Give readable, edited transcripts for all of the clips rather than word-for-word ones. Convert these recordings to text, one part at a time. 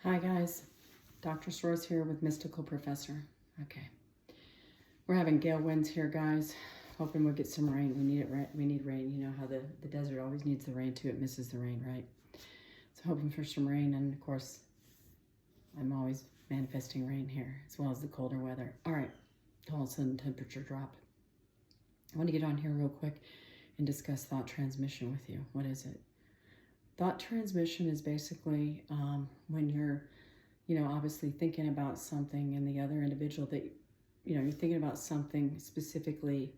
Hi guys, Dr. Soros here with Mystical Professor. Okay, we're having gale winds here, guys. Hoping we'll get some rain. We need it. We need rain. You know how the desert always needs the rain too. It misses the rain, right? So hoping for some rain, and of course, I'm always manifesting rain here as well as the colder weather. All right, all of a sudden temperature drop. I want to get on here real quick and discuss thought transmission with you. What is it? Thought transmission is basically when you're, obviously thinking about something and the other individual that, you're thinking about something specifically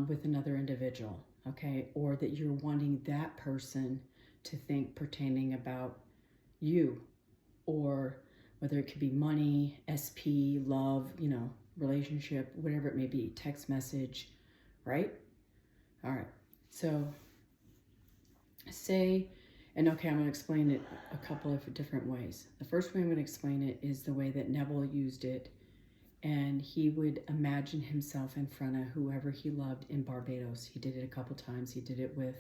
with another individual, okay? Or that you're wanting that person to think pertaining about you, or whether it could be money, SP, love, relationship, whatever it may be, text message, right? All right, so say, and okay, I'm going to explain it a couple of different ways. The first way I'm going to explain it is the way that Neville used it, and he would imagine himself in front of whoever he loved in Barbados. He did it a couple times. He did it with,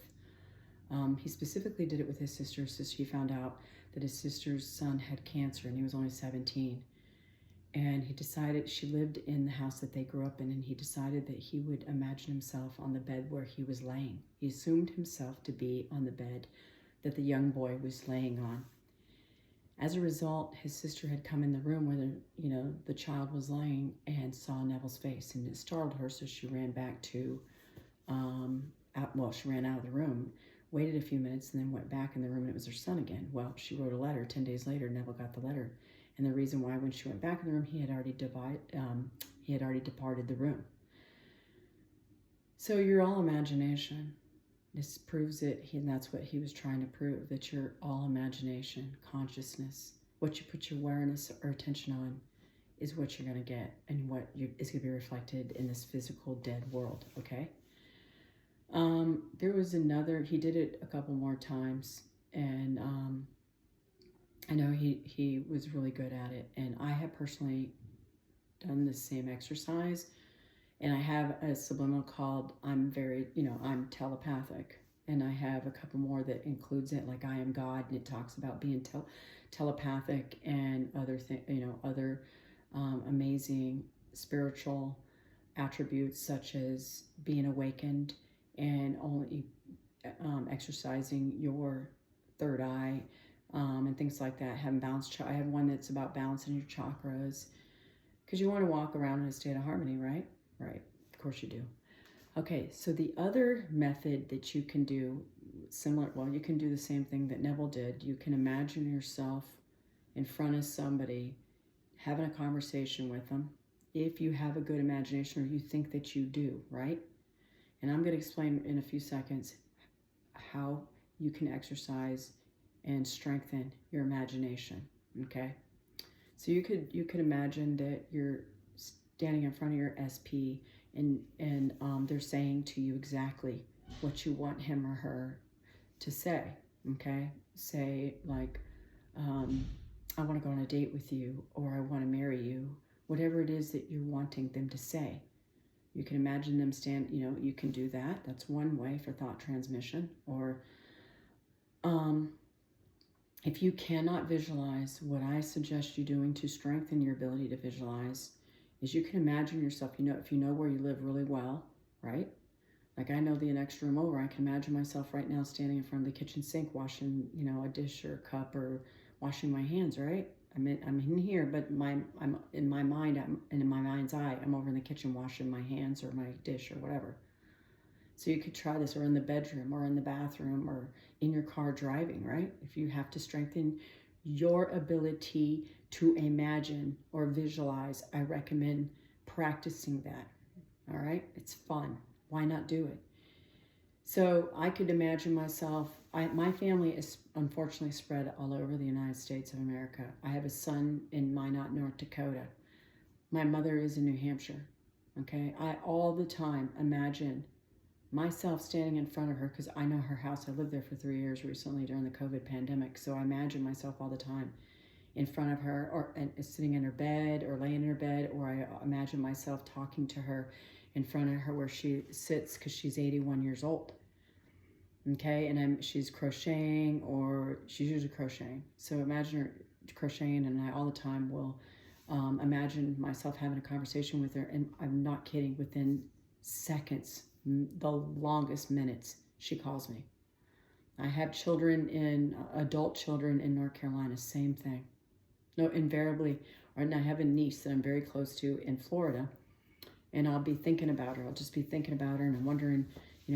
he specifically did it with his sister. He found out that his sister's son had cancer and he was only 17. And he decided, she lived in the house that they grew up in, and he decided that he would imagine himself on the bed where he was laying. He assumed himself to be on the bed that the young boy was laying on. As a result, his sister had come in the room where the child was laying and saw Neville's face, and it startled her, so she ran back to, she ran out of the room, waited a few minutes, and then went back in the room, and it was her son again. Well, she wrote a letter. 10 days later, Neville got the letter. And the reason why, when she went back in the room, he had already departed the room. So you're all imagination. This proves it, and that's what he was trying to prove, that you're all imagination, consciousness. What you put your awareness or attention on is what you're going to get, and what is going to be reflected in this physical dead world, okay? There was another, he did it a couple more times, and I know he was really good at it, and I have personally done the same exercise, and I have a subliminal called I'm telepathic, and I have a couple more that includes it, like I am God, and it talks about being telepathic and other amazing spiritual attributes, such as being awakened and only exercising your third eye, and things like that. Having balance. I have one that's about balancing your chakras, because you want to walk around in a state of harmony, right? Right. Of course you do. Okay, so the other method that you can do, you can do the same thing that Neville did. You can imagine yourself in front of somebody, having a conversation with them, if you have a good imagination, or you think that you do, right? And I'm going to explain in a few seconds how you can exercise and strengthen your imagination, okay? So you could imagine that you're standing in front of your SP, and they're saying to you exactly what you want him or her to say, okay? Say like, I want to go on a date with you, or I want to marry you, whatever it is that you're wanting them to say. You can imagine them you can do that. That's one way for thought transmission. Or if you cannot visualize, what I suggest you doing to strengthen your ability to visualize is you can imagine yourself, if you know where you live really well, right? Like I know the next room over, I can imagine myself right now standing in front of the kitchen sink washing, a dish or a cup, or washing my hands, right? I'm in here, but I'm in my mind, and in my mind's eye, I'm over in the kitchen washing my hands or my dish or whatever. So you could try this, or in the bedroom, or in the bathroom, or in your car driving, right? If you have to strengthen your ability to imagine or visualize, I recommend practicing that, all right? It's fun. Why not do it? So I could imagine myself, my family is unfortunately spread all over the United States of America. I have a son in Minot, North Dakota. My mother is in New Hampshire, okay? I all the time imagine myself standing in front of her, because I know her house. I lived there for 3 years recently during the COVID pandemic, so I imagine myself all the time in front of her, or sitting in her bed, or laying in her bed, or I imagine myself talking to her in front of her where she sits, because she's 81 years old. Okay, and she's crocheting, or she's usually crocheting. So imagine her crocheting, and I all the time will imagine myself having a conversation with her, and I'm not kidding, within seconds, the longest minutes, she calls me. I have adult children in North Carolina, same thing. No, invariably, and I have a niece that I'm very close to in Florida, and I'll be thinking about her. I'll just be thinking about her, and I'm wondering,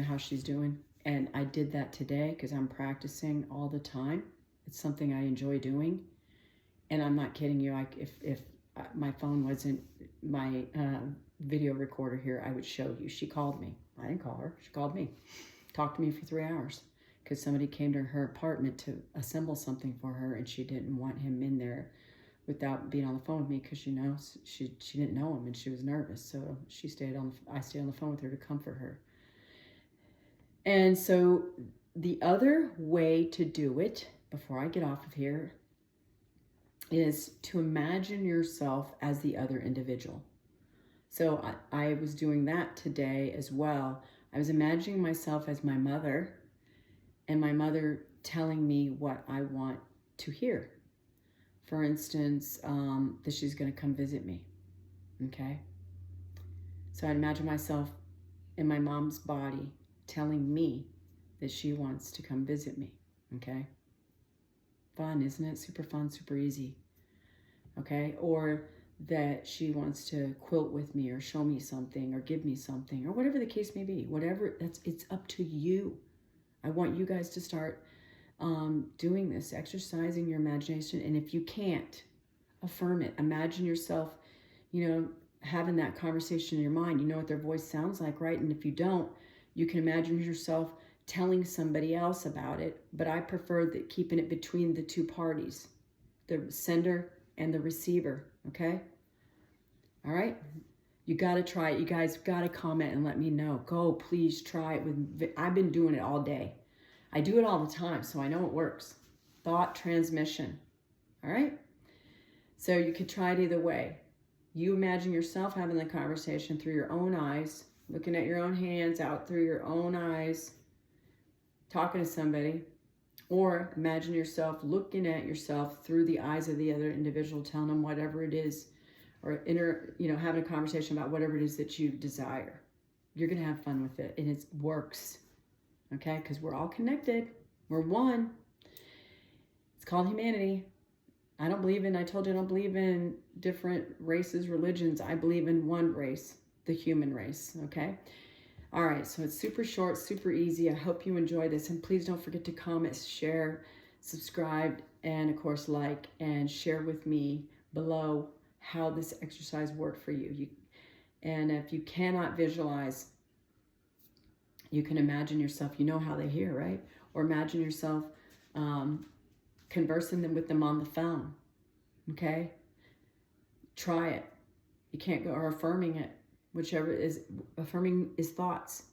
how she's doing. And I did that today because I'm practicing all the time. It's something I enjoy doing. And I'm not kidding you. If my phone wasn't my video recorder here, I would show you. She called me. I didn't call her. She called me. Talked to me for 3 hours because somebody came to her apartment to assemble something for her, and she didn't want him in there without being on the phone with me because, she didn't know him and she was nervous. So I stayed on the phone with her to comfort her. And so the other way to do it, before I get off of here, is to imagine yourself as the other individual. So I was doing that today as well. I was imagining myself as my mother, and my mother telling me what I want to hear. For instance, that she's going to come visit me. Okay? So I'd imagine myself in my mom's body telling me that she wants to come visit me. Okay? Fun, isn't it? Super fun, super easy. Okay? Or that she wants to quilt with me, or show me something, or give me something, or whatever the case may be. Whatever, it's up to you. I want you guys to start doing this, exercising your imagination. And if you can't, affirm it. Imagine yourself, having that conversation in your mind. You know what their voice sounds like, right? And if you don't, you can imagine yourself telling somebody else about it. But I prefer that keeping it between the two parties, the sender and the receiver. Okay? All right? You got to try it. You guys got to comment and let me know. Go, please try it. I've been doing it all day. I do it all the time, so I know it works. Thought transmission. All right? So you could try it either way. You imagine yourself having the conversation through your own eyes, looking at your own hands out through your own eyes, talking to somebody. Or imagine yourself looking at yourself through the eyes of the other individual, telling them whatever it is, or having a conversation about whatever it is that you desire. You're going to have fun with it, and it works. Okay? Because we're all connected. We're one. It's called humanity. I told you I don't believe in different races, religions. I believe in one race, the human race, okay? All right, so it's super short, super easy. I hope you enjoy this. And please don't forget to comment, share, subscribe, and of course, like and share with me below how this exercise worked for you. And if you cannot visualize, you can imagine yourself, how they hear, right? Or imagine yourself conversing with them on the phone. Okay? Try it. You can't go, or affirming it. Affirming is thoughts.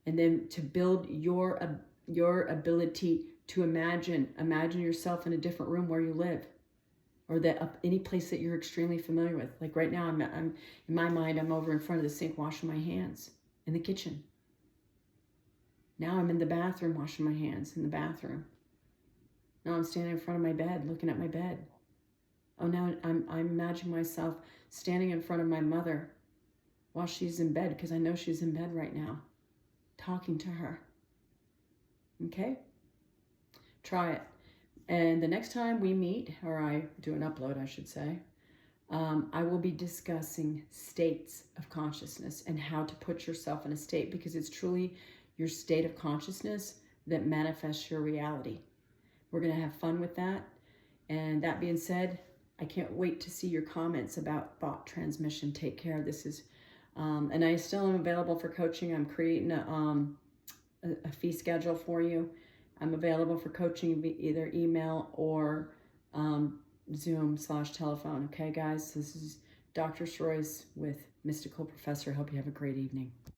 And then to build your ability to imagine yourself in a different room where you live, or any place that you're extremely familiar with. Like right now, I'm in my mind, I'm over in front of the sink washing my hands in the kitchen. Now I'm in the bathroom washing my hands in the bathroom. Now I'm standing in front of my bed, looking at my bed. Oh, now I'm imagining myself standing in front of my mother while she's in bed, because I know she's in bed right now, talking to her. Okay? Try it. And the next time we meet, or I do an upload, I should say, I will be discussing states of consciousness and how to put yourself in a state, because it's truly your state of consciousness that manifests your reality. We're going to have fun with that. And that being said, I can't wait to see your comments about thought transmission. Take care. This is, and I still am available for coaching. I'm creating a fee schedule for you. I'm available for coaching via either email or Zoom/telephone. Okay, guys, this is Dr. Shroyce with Mystical Professor. Hope you have a great evening.